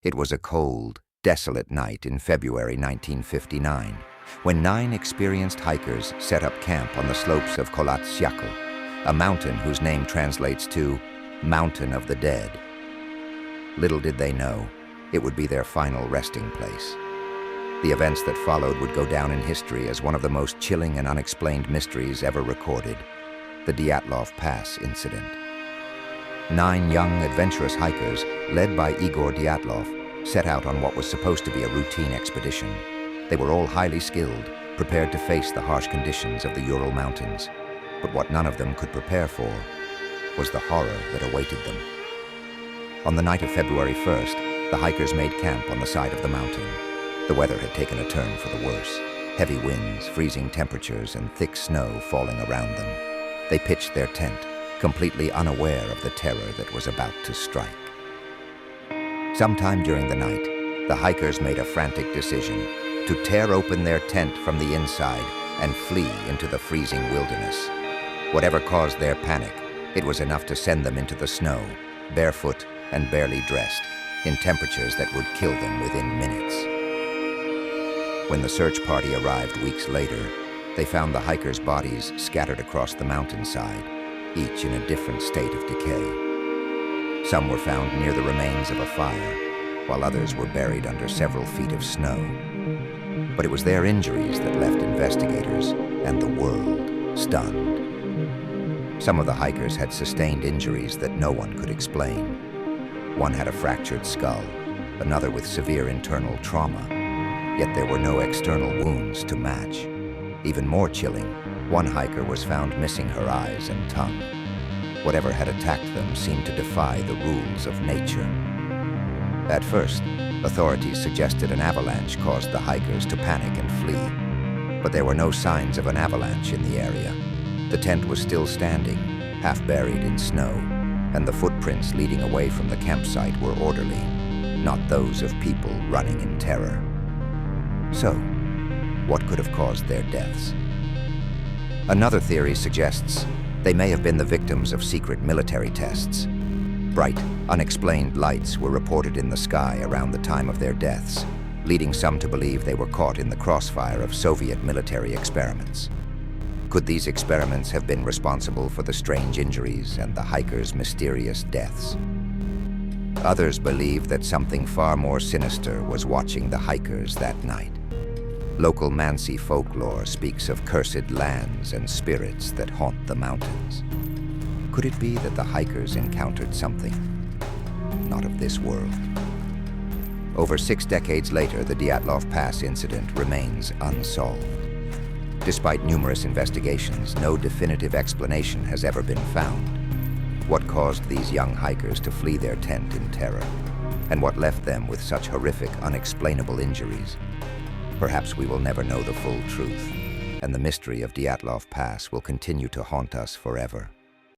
It was a cold, desolate night in February 1959, when 9 experienced hikers set up camp on the slopes of Kholat Syakhl, a mountain whose name translates to Mountain of the Dead. Little did they know, it would be their final resting place. The events that followed would go down in history as one of the most chilling and unexplained mysteries ever recorded, the Dyatlov Pass Incident. 9 young, adventurous hikers, led by Dyatlov, set out on what was supposed to be a routine expedition. They were all highly skilled, prepared to face the harsh conditions of the Ural Mountains. But what none of them could prepare for was the horror that awaited them. On the night of February 1st, the hikers made camp on the side of the mountain. The weather had taken a turn for the worse. Heavy winds, freezing temperatures, and thick snow falling around them. They pitched their tent, completely unaware of the terror that was about to strike. Sometime during the night, the hikers made a frantic decision to tear open their tent from the inside and flee into the freezing wilderness. Whatever caused their panic, it was enough to send them into the snow, barefoot and barely dressed, in temperatures that would kill them within minutes. When the search party arrived weeks later, they found the hikers' bodies scattered across the mountainside, each in a different state of decay. Some were found near the remains of a fire, while others were buried under several feet of snow. But it was their injuries that left investigators and the world stunned. Some of the hikers had sustained injuries that no one could explain. One had a fractured skull, another with severe internal trauma, yet there were no external wounds to match. Even more chilling, one hiker was found missing her eyes and tongue. Whatever had attacked them seemed to defy the rules of nature. At first, authorities suggested an avalanche caused the hikers to panic and flee. But there were no signs of an avalanche in the area. The tent was still standing, half buried in snow, and the footprints leading away from the campsite were orderly, not those of people running in terror. So, what could have caused their deaths? Another theory suggests they may have been the victims of secret military tests. Bright, unexplained lights were reported in the sky around the time of their deaths, leading some to believe they were caught in the crossfire of Soviet military experiments. Could these experiments have been responsible for the strange injuries and the hikers' mysterious deaths? Others believe that something far more sinister was watching the hikers that night. Local Mansi folklore speaks of cursed lands and spirits that haunt the mountains. Could it be that the hikers encountered something not of this world? Over 6 decades later, the Dyatlov Pass incident remains unsolved. Despite numerous investigations, no definitive explanation has ever been found. What caused these young hikers to flee their tent in terror? And what left them with such horrific, unexplainable injuries? Perhaps we will never know the full truth, and the mystery of Dyatlov Pass will continue to haunt us forever.